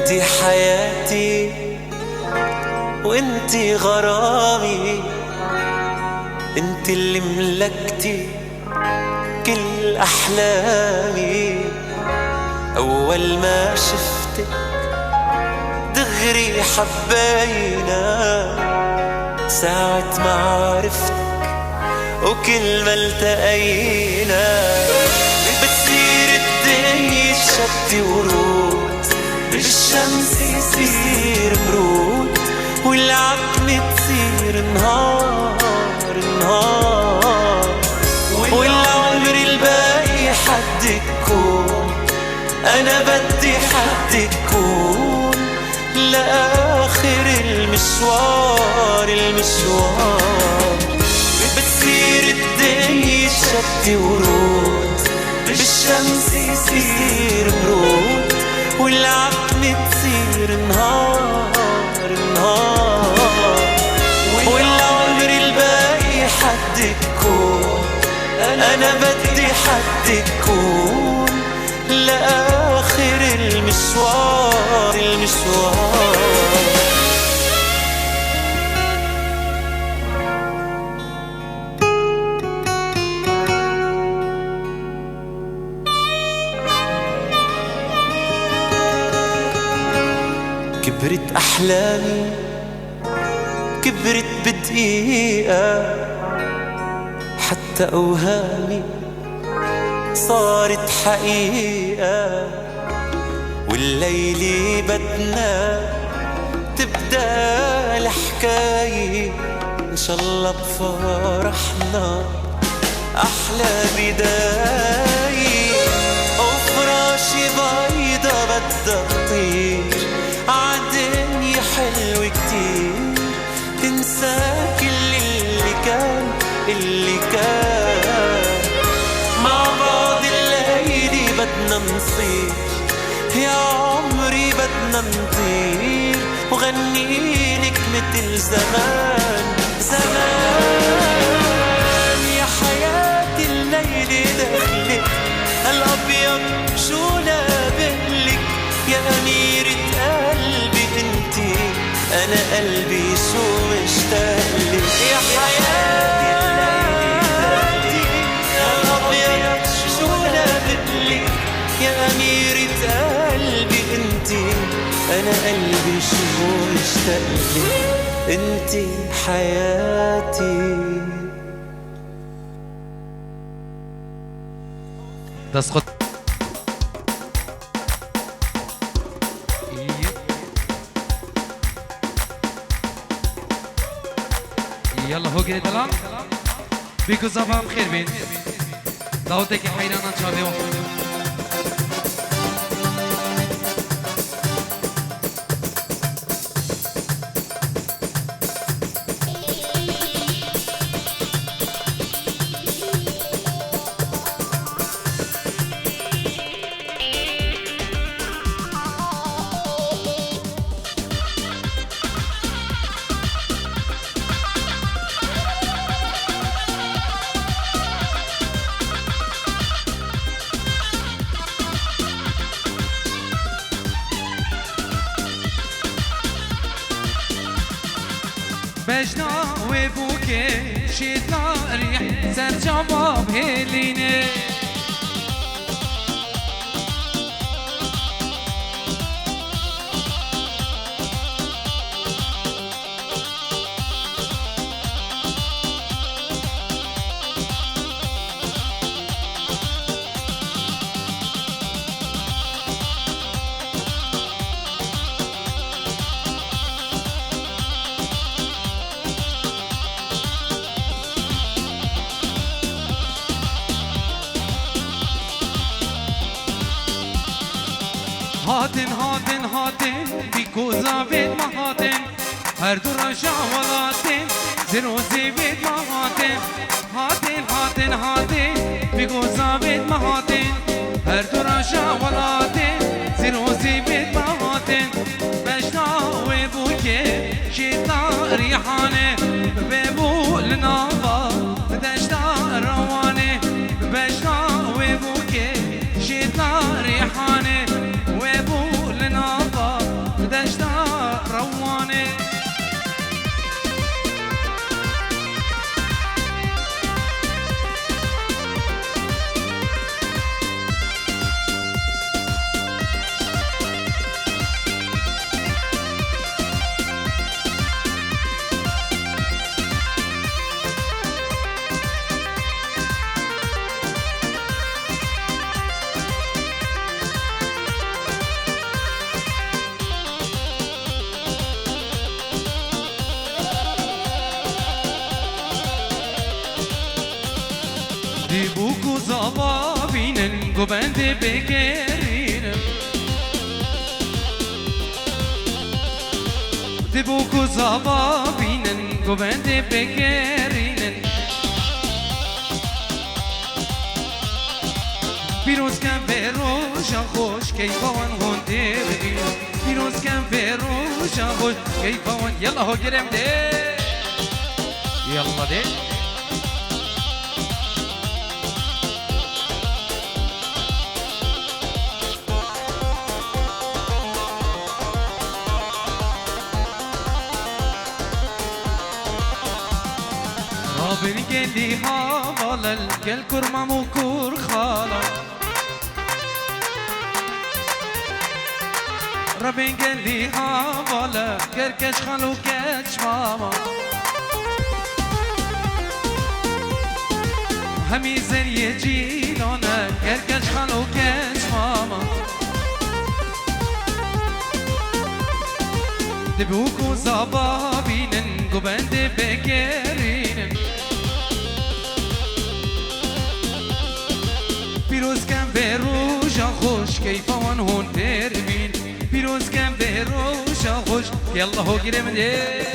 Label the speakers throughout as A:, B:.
A: انتي حياتي وانتي غرامي، انتي اللي ملكتي كل احلامي. اول ما شفتك دغري حبينا، ساعة ما عرفتك وكل ما التقينا بتصير الدنيا شتي ورود، بالشمس يصير برود، والعتمة تصير نهار نهار، والعمر الباقي حد تكون. أنا بدي حد تكون لآخر المشوار المشوار. بتصير الدنيا شتي ورود، بالشمس يصير برود، والعتمة تصير نهار نهار، والعمر الباقي حد تكون. أنا بدي حد تكون لآخر المشوار المشوار. كبرت أحلامي كبرت بدقيقة، حتى أوهامي صارت حقيقة، والليلة بدنا تبدأ الحكاية إن شاء الله بفرحنا أحلى بداية. وفراشي بيضة بدها تطير عالدنيا حلوة كتير، تنسى كل اللي كان اللي كان. مع بعض الليلة بدنا نصير، يا عمري بدنا نطير، وغنيلك مثل زمان زمان. يا حياتي الليلة دخلك الأبيض شو لابقلك، يا أميرة قلبي انتي، أنا قلبي شو مشتاقلك. يا حياتي الليلة الأبيض شو لابقلك، يا أميرة قلبي انتي، أنا قلبي شو مشتاقلك، انتي حياتي.
B: تسقط يلا هو كده تمام بيكو صباح خير بين دعوتك حيرانا شابي واحد. بجنا وبوكي شيطنا ريح سر جواب هيليني، هاتن هاتن هاتن بيكو زابد ما هاتن هر دو رشا ولاتن زيرو زيبد ما هاتن هاتن هاتن هاتن بيكو زابد ما هاتن هر دو رشا ولاتن زيرو زيبد ما هاتن. بجنا وبوكي شيطنا ريحانه ببو لنابا دشتا روانه. بجنا وبوكي شيطنا ريحانه وابو لنابا بوكو زبابين قبند بكرين بوكو زبابين قبند بكرين پیروز کن به روشن خوش کیفان هونده بگیر پیروز کن به روشن خوش کیفان یلا ها گرم ده یلا ده رابن گلی حوالل گل کرمم و کور خالا رابن گلی حوالل گر کش خالو کش ماما همی زریه جیلانه گر کش خالو کش ماما دبوکو زبابینن گوبند بگرینن پیروز کن به روشا خوش کیفان هون دربین پیروز کن به روشا خوش یالله ها گیرم ده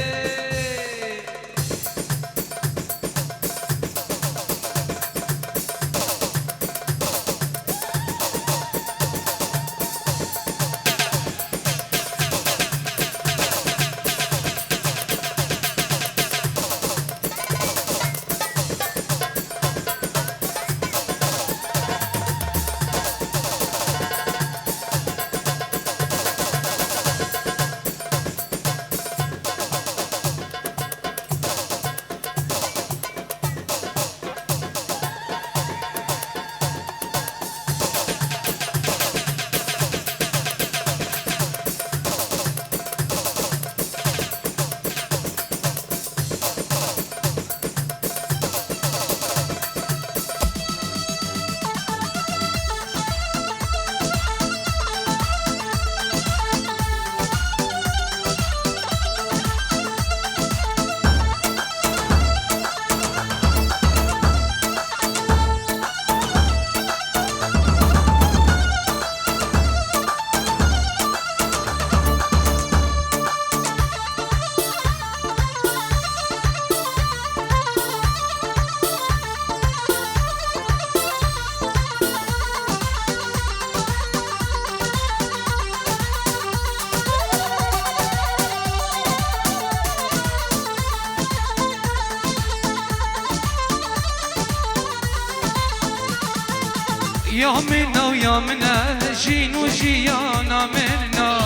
B: يا منا ويا منا جين وجيانا منا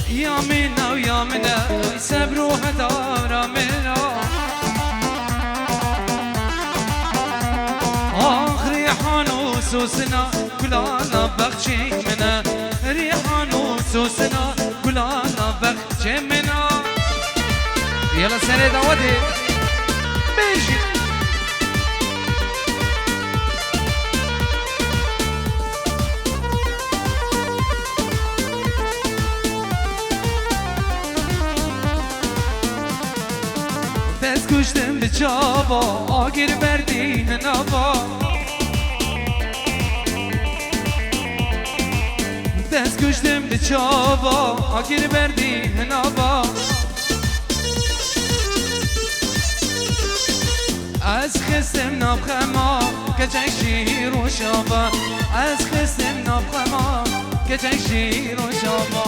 B: يا منا ويا منا يسبروا هدارا منا ريحان وسوسنا كلنا بخشي منا ريحان وسوسنا كلنا بخشي منا يلا سنة دعوتي بيجي دست کشتم به جاوا آگیر بردی نوا دست کشتم به جاوا آگیر بردی نوا از خستم نبخما کچک شیر و شابا از خستم نبخما کچک شیر و شابا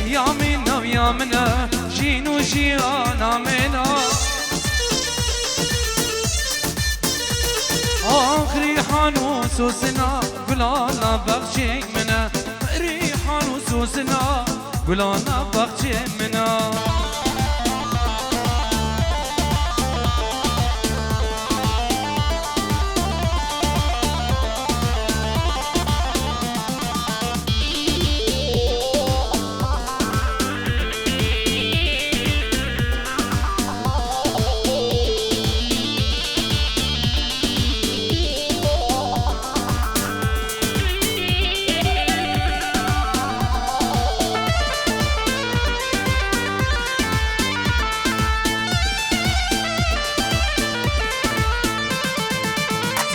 B: یا منا و یا منا جین و جیانا منا ريحان وسوسنا قلانا بخشي منا ريحان وسوسنا قلانا بخشي منا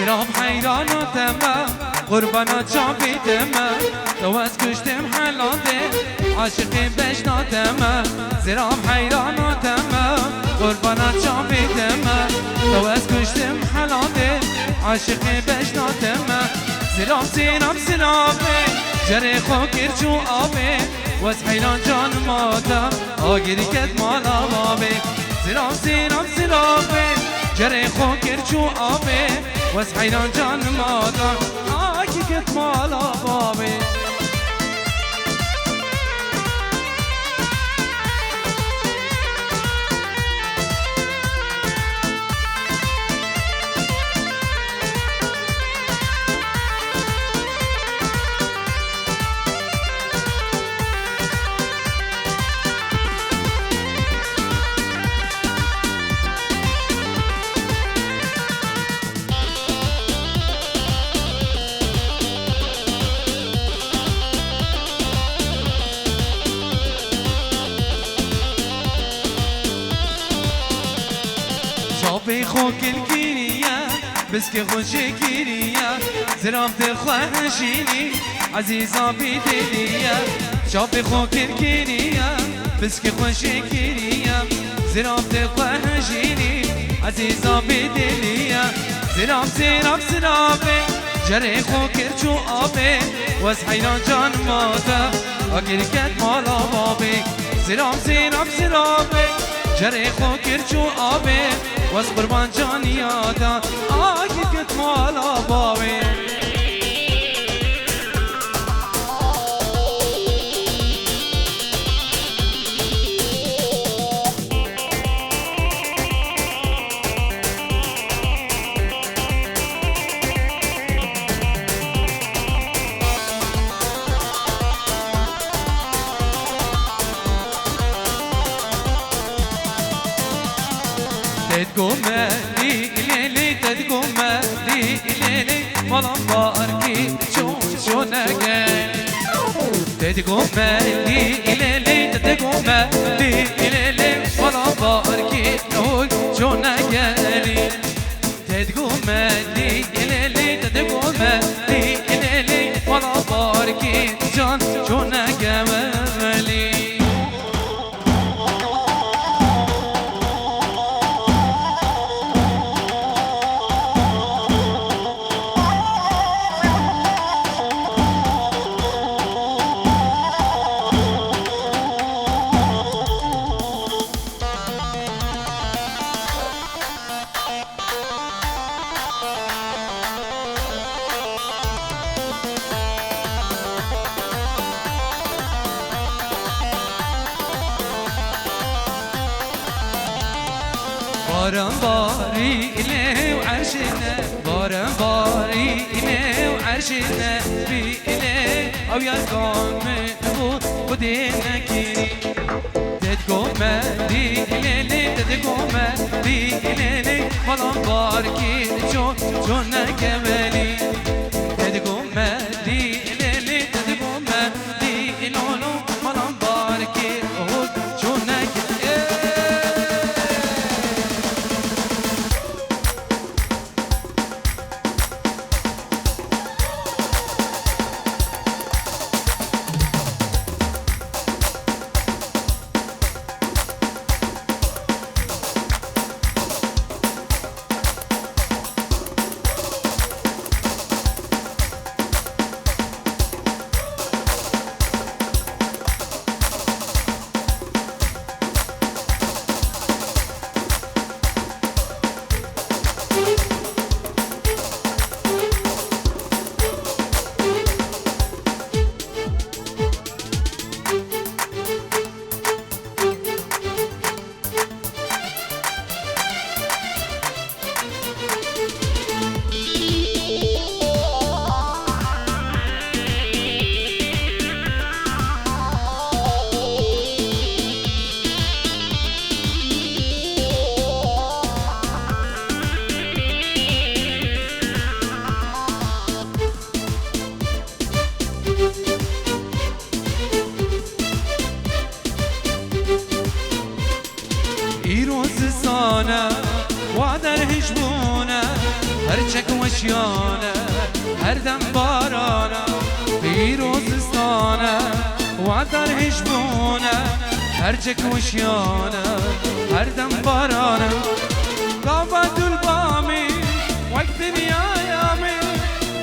B: زراب حیران و تمام قربانا چاپی تمام تو از کشتم حلاده عاشقی بشناتم زراب حیران و تمام قربانا چاپی تمام تو از کشتم حلاده عاشقی بشناتم زراب زراب زرابه جره خو کرچو آبه واس حیران جان مادم آگیری کت مالا بابه زراب زراب زرابه جره خو کرچو آبه واس حیران جان مادم آگیری کت مالا بابه شابي خوك الكيريا بسكي خوشي كيريا زرافت خوشيني عزيزة بيدينيا شابي خوك الكيريا بسكي خوشي كيريا زرافت خوشيني عزيزة بيدينيا زراف زراف زرافي جري خوك الشو آبي واس حيران جان ماتا اگر كت مالا بابي زراف زراف زرافي جري خو کرچو آبه واس قربان جانی آدا آگی کت مالا بابه تدقوم لي ليلي تدقوم لي ليلي والله باركي شو نقال تدقوم لي ليلي تدقوم لي ليلي والله باركي شو نقال تدقوم لي ليلي تدقوم لي ليلي والله باركي شو نقال باران باري إليه وعرشنا باران باري إليه وعرشنا بي إليه أو يالقوم ودينا كيري تدقوم لي إليه تدقوم لي إليه باران باركي شونا كمالي تدقوم لي إليه تدقوم لي إلولو باران باركي شونا كمالي هرچک وشیانه هر دم بارانه پیروزستانه و در هجبونه هرچک وشیانه هر دم بارانه قابت البامی وقت دنیایامی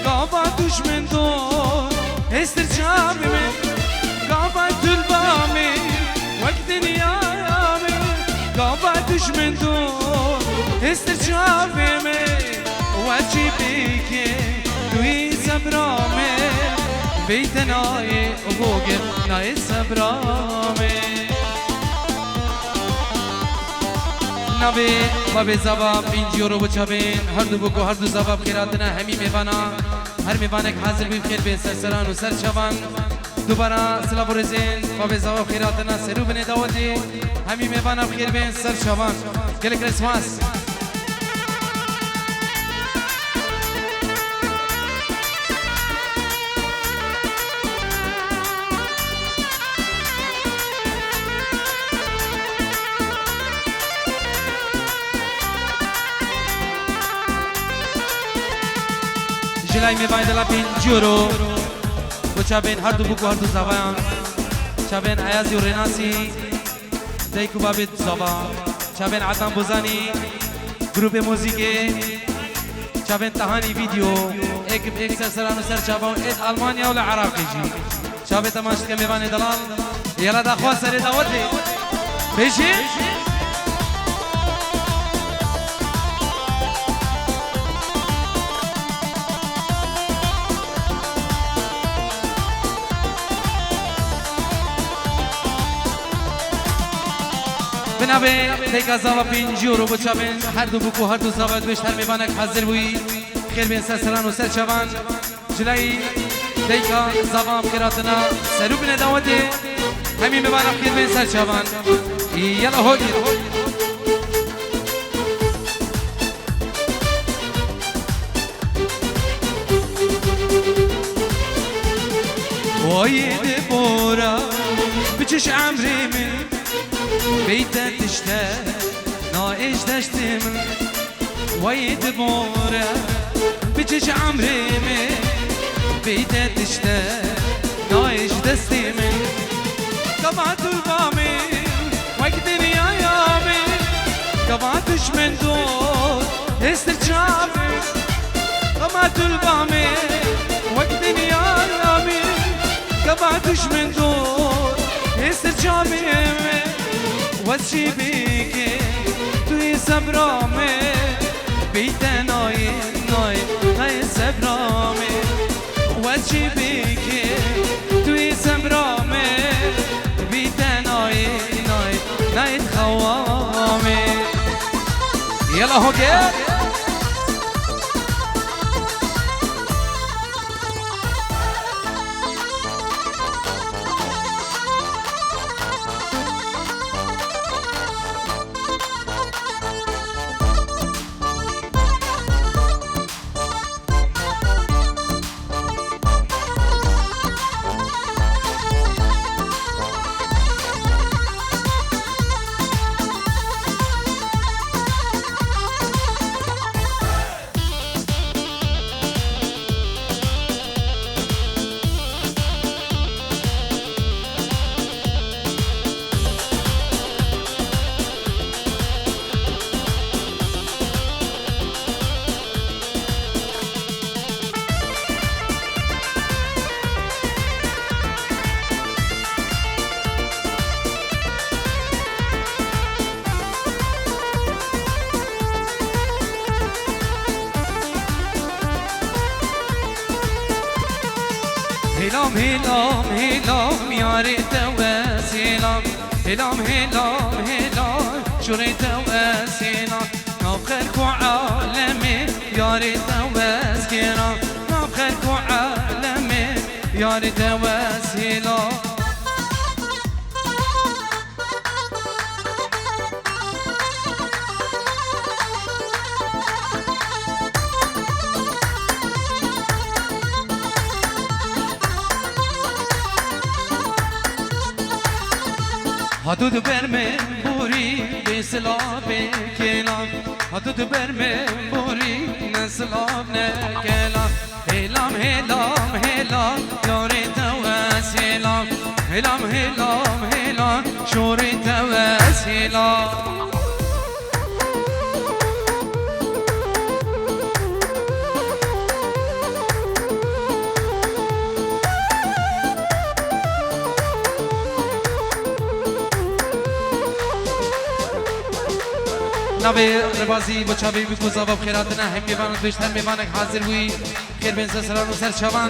B: قابتش من دور استرجابی من قابت البامی وقت دنیایامی قابتش من دور استرجابی من واجبی که توی صبرامه بیت نای اوگه نای صبرامه نبی بابی زباب اینجا رو بچابین هر دو بکو هر دو زباب خیراتنا همی میوانا هر میوانک حاضر بیم خیر بین سرسران و سرچوان دوباره سلام برزین بابی زباب خیراتنا سرو بینه داودی همی میوانا خیر بین سرچوان گل کریسماس جلای میوان دلا پینجورو و چابین هر دو بکو هر دو زبان چابین عیازی و رناسی دیکو بابید زبا چابین عطان بوزانی گروپ موزیکی چابین تهانی ویدیو ایک سرسران و سر چابان اید آلمانیا و عراقی جی چابین تماشت که میوان دلال یلا دخوا سری داوتی بیشی بنابه دیگه زاوا پینجور رو بچابین هر دو بکو هر دو زاوت بیشتر میبانک حاضر بویی خیر بین سرسران و سرچوان جلای دیگه زاوا خیراتنا سرو بینه داوتی همین میبانک خیر بین سرچوان یلا هودی واید بورا بچش عمری من بيتك تشتاق ناقش دشتم ويد بورا بجيش عمري من بيتك تشتاق ناقش دستم قبعت البامي وقت دنيا يامي قبعتش من دور استرجابي قبعت البامي وقت دنيا يامي قبعتش من دور استرجابي وچی بیکی توی صبرامه بیت نای نای نای صبرامه وچی بیکی توی صبرامه بیت نای نای نای خوامه یلا هوگه هلام هلام هلام یاری توسیلام هلام هلام هلام شوری توسیلام ناخر کو عالمی یاری توسیلام ناخر کو عالمی یاری توسیلام حدود برمه بوری به سلام کلام حدود برمه بوری سلام نکلام هلام هلام هلام یاری توسلام هلام هلام هلام شوری توسلام نبی ربازی با چابی بکوزا و بخیرات نه هم میوانند بیشتر میوانک حاضر بوی خیر بین سران و سر شوان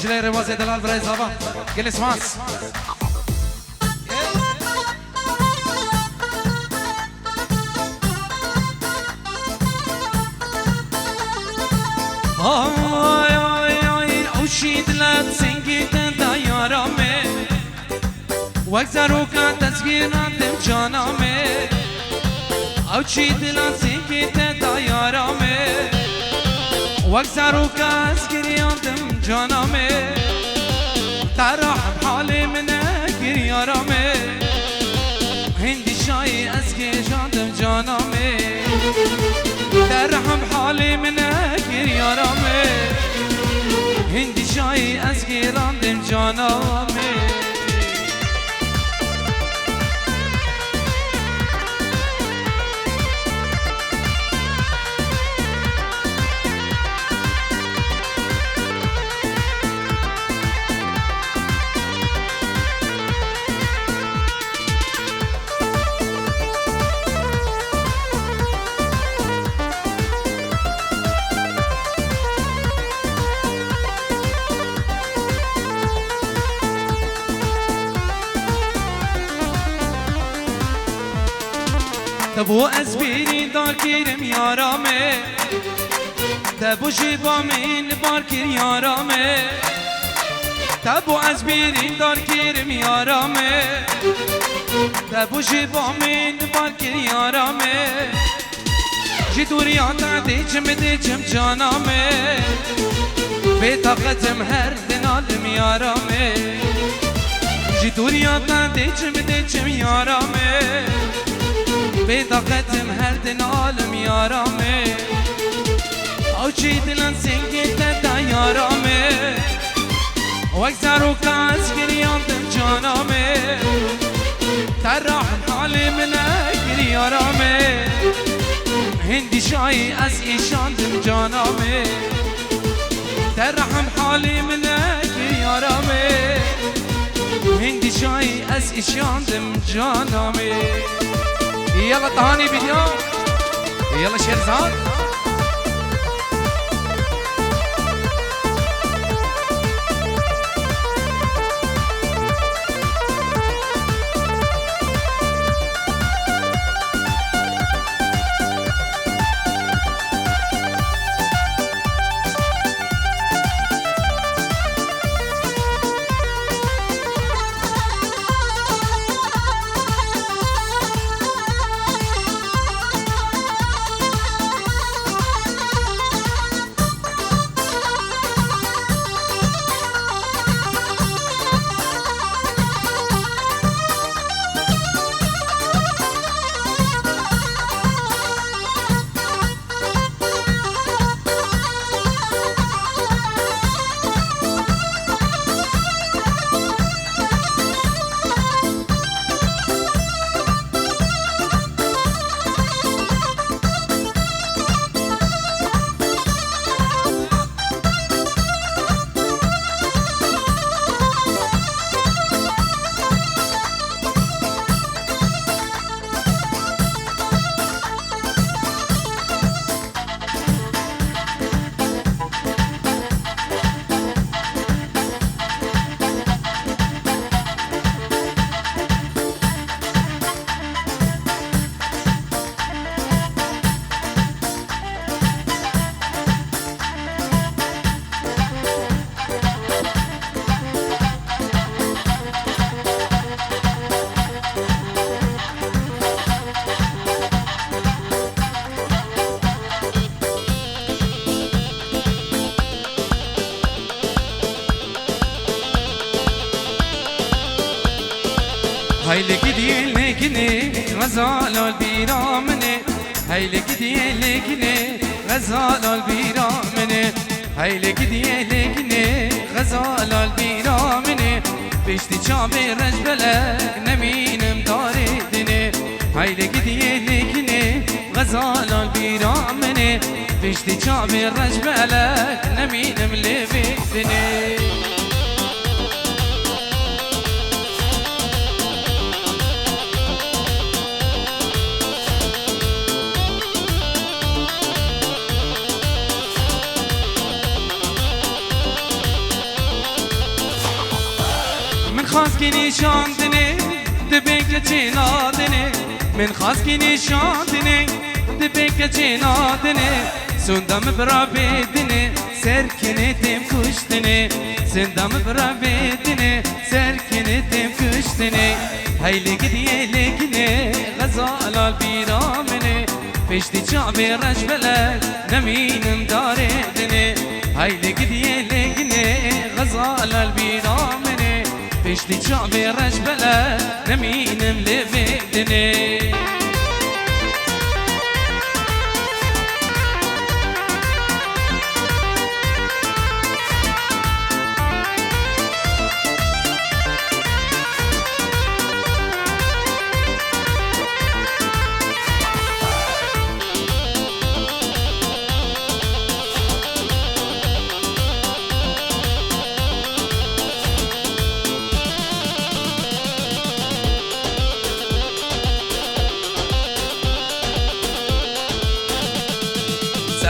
B: جلای ربازی دلال برای زابا گل اسماس آی آی آی اوشید لات سنگیت دایارامه وقت زروکا تزگیراتم جانامه او چی دلان سیکیت دایارامه وقت زروکا از گریاندم جانامه در رحم حالی منه گریارامه هندی شایی از گیجاندم جانامه در رحم حالی منه گریارامه هندی شایی از گیراندم جانامه تبو از بیری دار کرم یارامه تبو جیبا من بار کر یارامه تبو از بیری دار کرم یارامه تبو جیبا من بار کر یارامه جی دوریاتا دیچم جانامه به طاقتم هر دنالم یارامه جی دوریاتا دیچم یارامه به طاقتم هر دن عالم یارامه او چی دلان سنگیت دا یارامه وقت زروکا از گریاندم جانامه در راحم حالی منه گریارامه هندی شایی از ایشاندم جانامه در رحم حالی منه گریارامه هندی شایی از ایشاندم جانامه يلا طهاني فيديو يلا شيرزاد هيلك ديالكني غزال البيرامني هيلك ديالكني غزال البيرامني هيلك ديالكني غزال البيرامني بشتي شعبي رجبلك نمين مداردني هيلك ديالكني غزال البيرامني بشتي شعبي رجبلك نمين ملبدني خاص کی نشاندنی دبیک چینادنی من خاص کی نشاندنی دبیک چینادنی سندم برا بیدنی سرکنی تیم کشتنی سندم برا بیدنی سرکنی تیم کشتنی هیلک دیلکنی غزال البیرامنی پشتی چابی رجبلک نمینم داردنی هیلک دیلکنی غزال البیرامنی بشتي شعبي رجبلة نمين ملبدني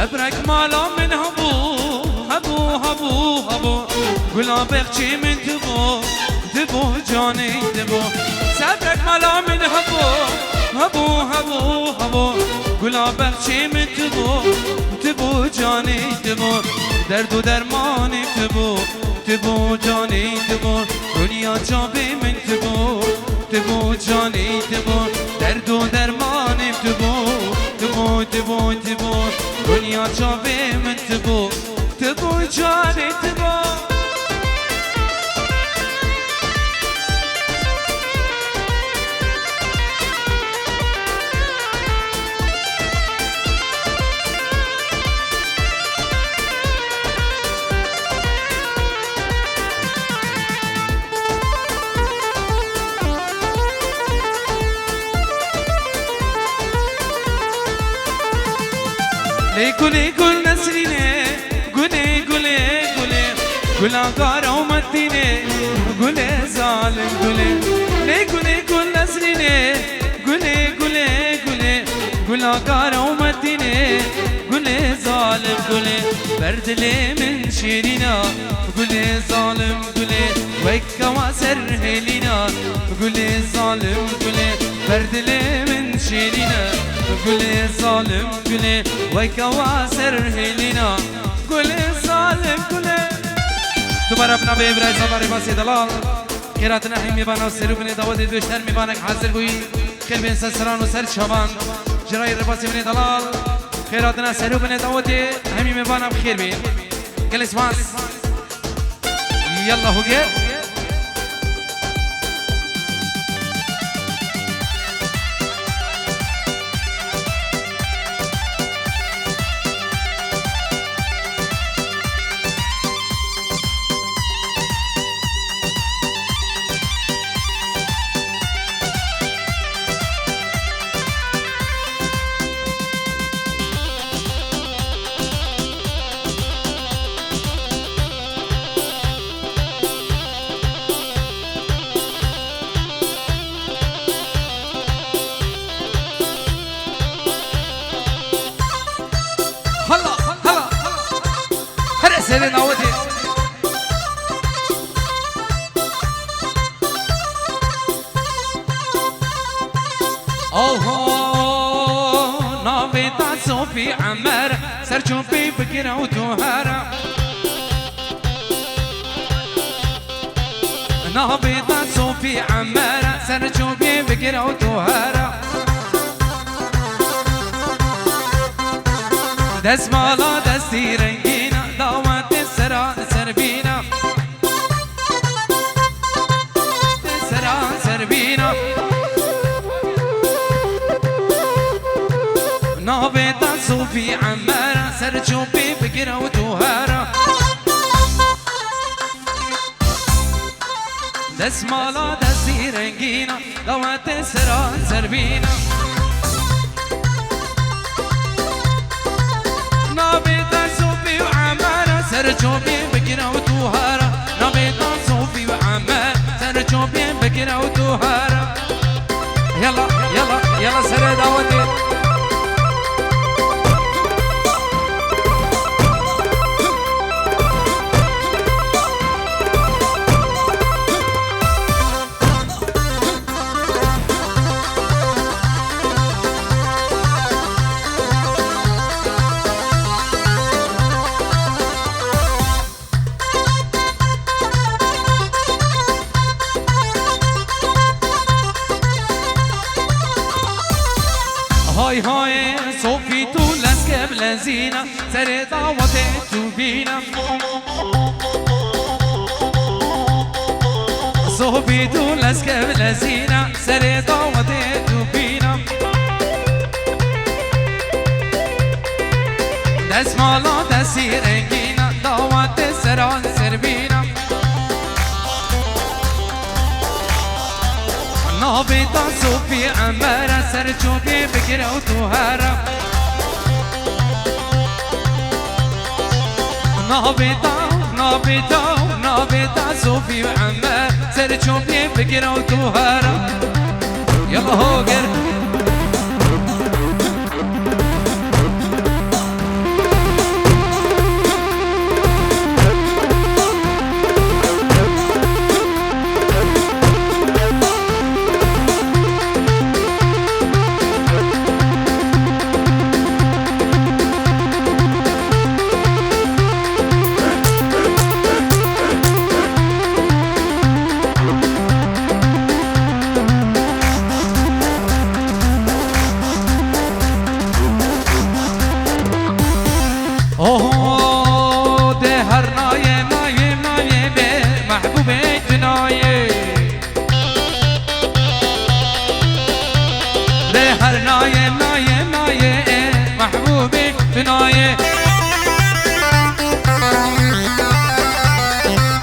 B: صبرك مالا من هبو قلابك چی من دبو جاني دبو صبرك مالا من هبو قلابك چی من دبو جاني دبو درد و درماني دبو جاني دبو دنیا جابي من دبو جاني دبو درد و درماني دبو دنیا جابه من تبو جاني تبو ليكل نسريني قولي قارة ومديني قولي ظالم قولي ليكل نسريني قولي قارة ومديني قولي ظالم قولي برد لي من شيرينا قولي ظالم قولي ويكا واسر هلينا قولي ظالم قولي برد لي من شيرينا قولي ظالم قولي ويكا واسر هلينا قولي ظالم قولي دوباره بنا به ابراز زباری باسی دلال کرات نحی میبانه و سرو بنی داود دوشتر میبانه که حاضر بوی خیل بین سرسران و سر شبان جرای رباسی بنی دلال خیراتنا سرو بنی داود همی میبانه بخیر بین کل اسماس یلا هوگه سيري ناوتي ناوي تاسو في عمر سرجو بي بكرة وتوهرة ناوي تاسو في عمر سرجو بي بكرة وتوهرة دس مالا دستي رنگينا دعوات السرا سربينا السرا سربينا نابتا صوفي عمارة سرجوبي بقرة وتوهارة دست مالا دستی رنگینا دوات سران سربینا نابیتا صوفی و عمارا سر چوبی بگیره و توهارا نابیتا صوفی و عمار سر چوبی بگیره و توهارا يلا يلا يلا سر دعوتي هاي هاي صوفي تولس قبل زينة سر دعوتي تبينا صوفي تولس قبل زينة سر دعوتي تبينا دس مالا دسي رنگينا دعوت سران سربينا نابیتا صوفی عمارا سر چوبی بگیره و توهارا نابیتا صوفی و عمار سر چوبی بگیره و توهارا یلا هوگر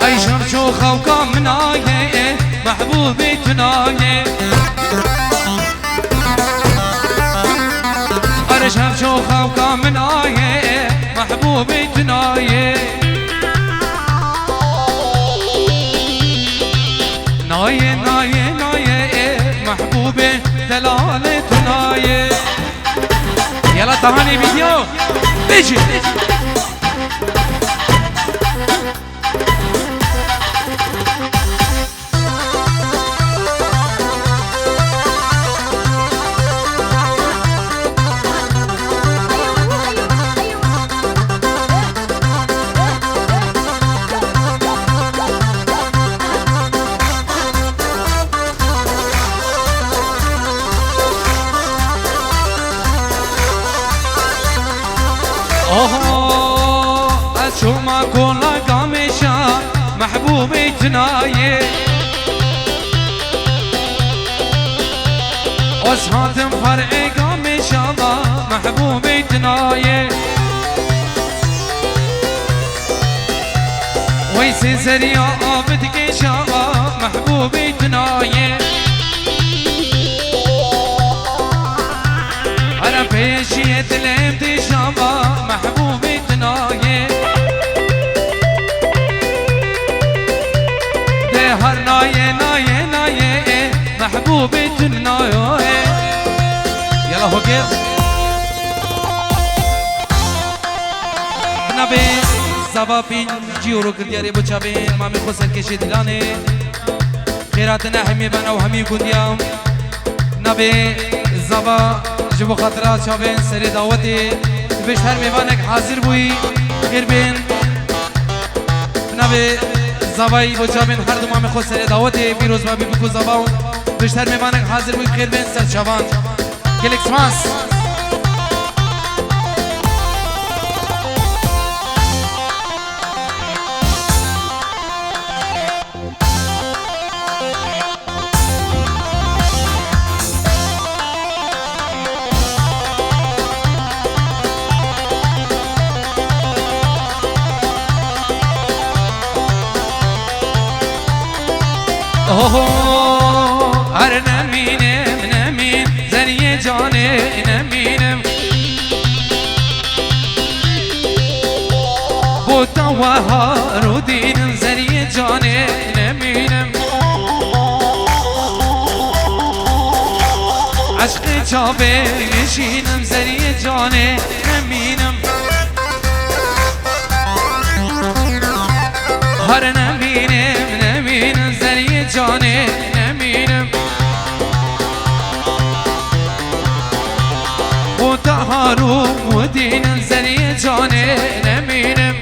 B: أي شمشو خوكا منايه محبوبي تنايه أي شمشو خوكا منايه محبوبي تنايه نايه نايه نايه محبوبي دلالة تنايه يلا تهاني فيديو بيجي شوما كولا قامشا محبوبي تنايه وسهاتم فرعي قامشا محبوبي تنايه ويسي زريا عابد كيشا محبوبي تنايه أنا بيشي تلم تشابا محبوبي تنايه هر نايه نايه نايه محبوبي تنايه يلا هوكي نبي زبا بينجي ورو كردياري بو چابين مامي خوسر كشي دلاني خيراتنا همي بنا وهمي كنديام نبي زبا جبو خاطرات چابين سري دعوتي بيش هر ميوانك حاضر بوي خير بين نبي زبایی با جامین هر دو مام خود سر دعوتی بیروز ما بیبکو زباون بیشتر میمانک حاضر بوی خیر بین سرچوان گلکس ماس هر نمینم نمین زنی جانه نمینم بوتا و هارو دینم زنی جانه نمینم عشق چابه نشینم زنی جانه نمینم هر نمینم نمینم زنی جانه نمینم بوتا هارو و دینم زنی جانه نمینم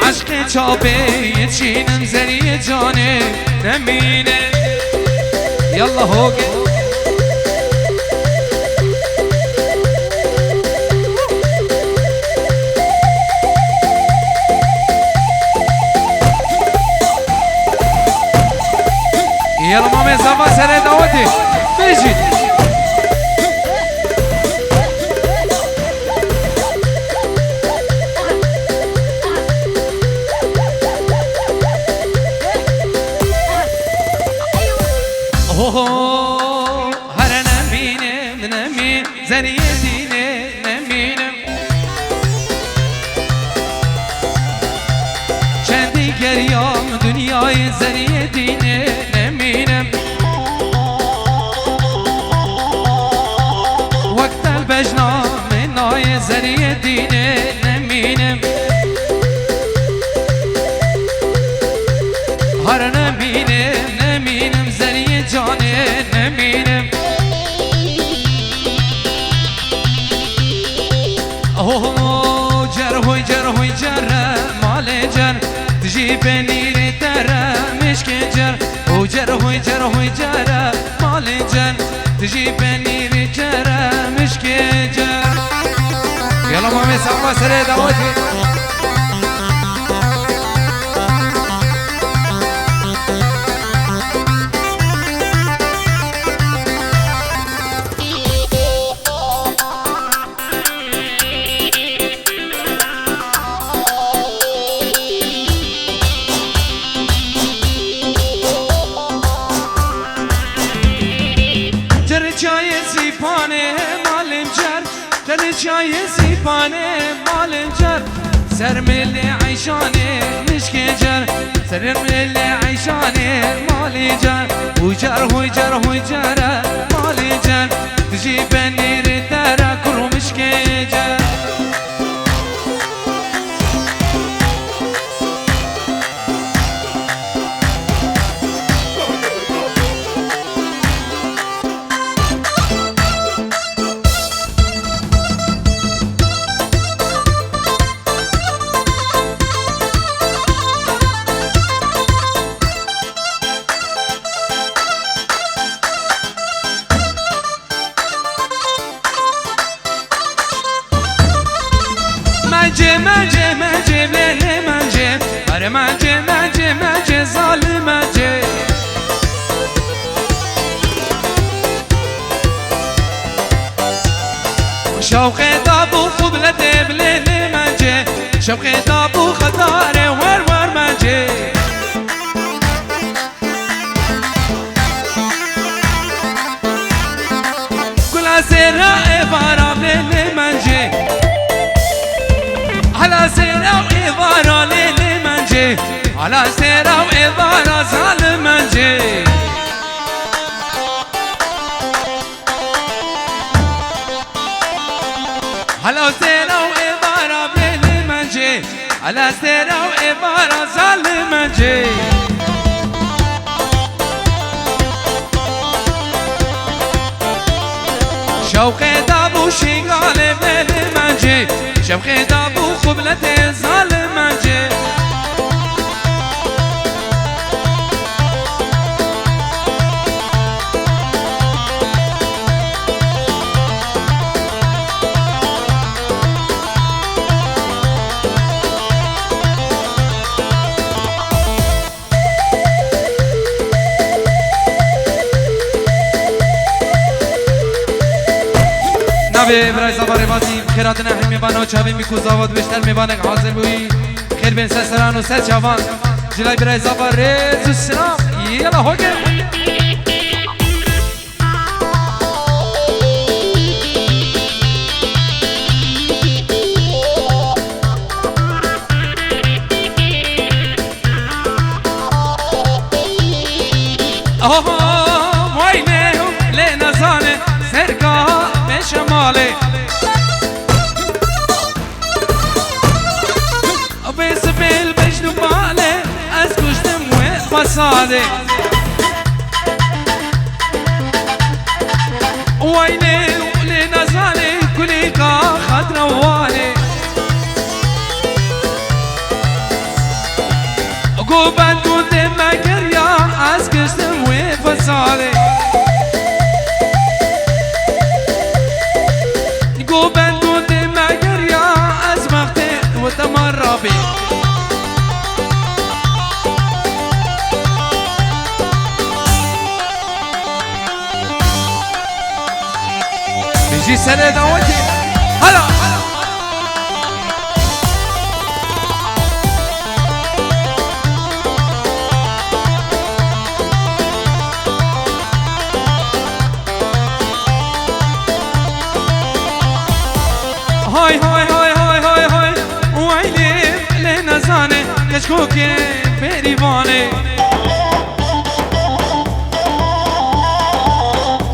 B: عشق چابه چینم زنی جانه نمینم يلا هوقي يلا مامي زما سنة دعوتي بيجي هر نمینم نمین زنی دینه نمینم چندی گریام دنیای زنی دینه نمینم وقت البجنام نای زنی دینه نمینم هر نمینم نمینم زنی جانه نمینم جرهوی جرهوی جره مال جر تجي بنيري ترى مشكي جر جرهوی جرهوی جره مال جر تجي بنيري جره مشكي جر يلا مامي سامة سري دعوتي چای سیپانه مال جر سر مل عیشانه مشک جر سر مل عیشانه مال جر وجر وجر وجر مال جر تجي بنير ترى كل مشك جر منجه بله منجه آره منجه ظالم منجه شوق دابو قبلته بله منجه شوق دابو خطاره ور منجه كل سيرة إبارة بله منجه على سيرة وإبارة ليلي منجي على سيرة وإبارة ظالم منجي على سيرة وإبارة ليلي منجي على سيرة وإبارة ظالم منجي شوقي دابو شيقالي بلي منجي شوقي دابو قبلتي ظالم منجي نبی برای زبار بازی خیرات نحی میبانه و چاوی میکوزاود بشتر میبانه حاضر بوی خير بين سسران وسجوان جلاي براي زبا ريز السلام يلا هوكي وينه لنزانه سرقا بشماله بسبيل بجنو باله از کشتم و فساده وينه لنزانه كليكا خضروانه قوبان قد مكريا از کشتم و فساده قوبان قد مكريا از مقته و تمرابي بيجي سنة دعوتي هلا هاي هاي هاي هاي هاي هاي ويلي لنزانه كشكوكي بريوانه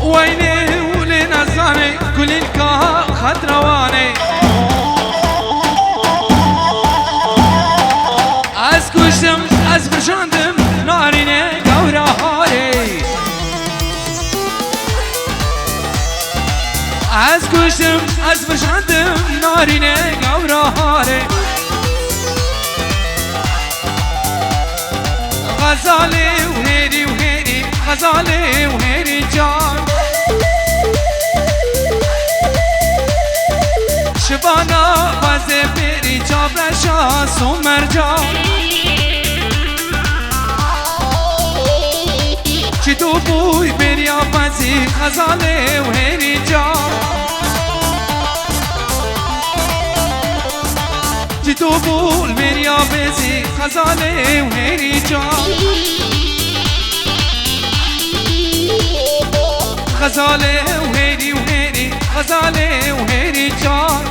B: ويلي ولنزانه كل الكا خضروانه از کشتم از برشاندم نارینه گوره هاره از کشتم از برشاندم نارینه گوره هاره غزاله و هیری و هیری غزاله و هیری جان شبانا وزه بری جابرشا سومرجان چی تو بوی بری آفزی غزاله و هیری جان چی تو بول بری آفزی غزاله و هیری جان غزاله و هیری و هیری غزاله و هیری جان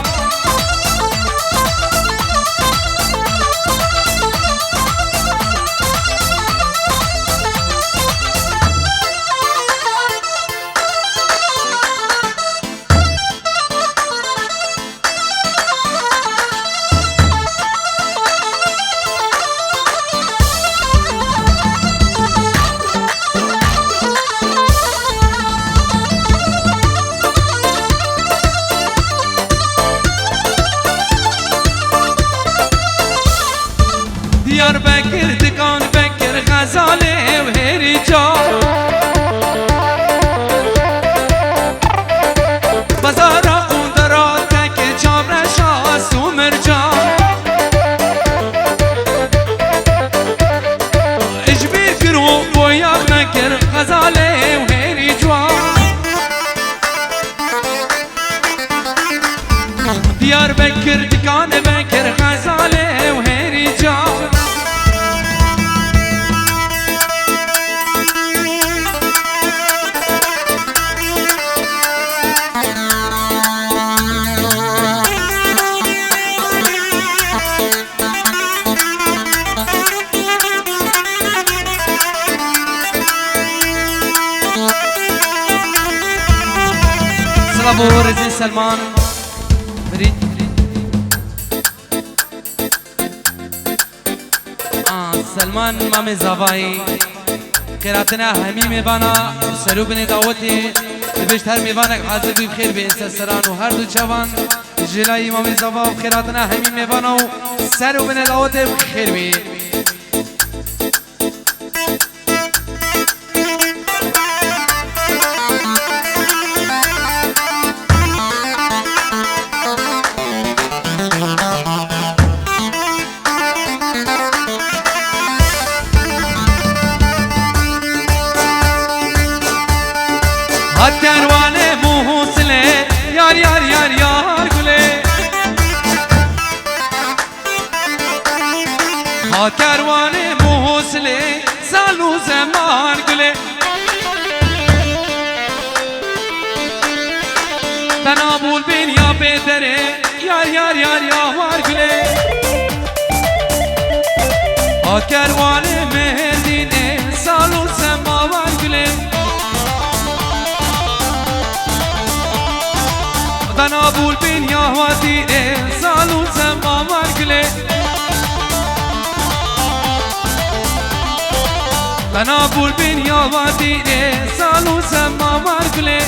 B: دیار بکر دکان بکر غزاله و هیری جان بازارا قندرات تک جابرشا سومر جان اجبیر کرو بویاب نکر غزاله و هیری جان دیار بکر دکان بکر غزاله و هیری جان سلام رزين سلمان بريد سلمان مامي زاوایی قراتنا همي میوانا سرو بني دعوتي بشت هر میوانک حاضر بی بخیر بی انسان سران و هر دو جوان جلای مامي زاوا قراتنا همي میوانا و سرو بني دعوتي بخیر بی Haterwane muhusle yar yar yar yar gule یا بدره یار یار یار یار گله آکروان مهدینه سالو سماوار گله بنا بول بین یا وادینه سالو سماوار گله بنا بول بین یا وادینه سالو سماوار گله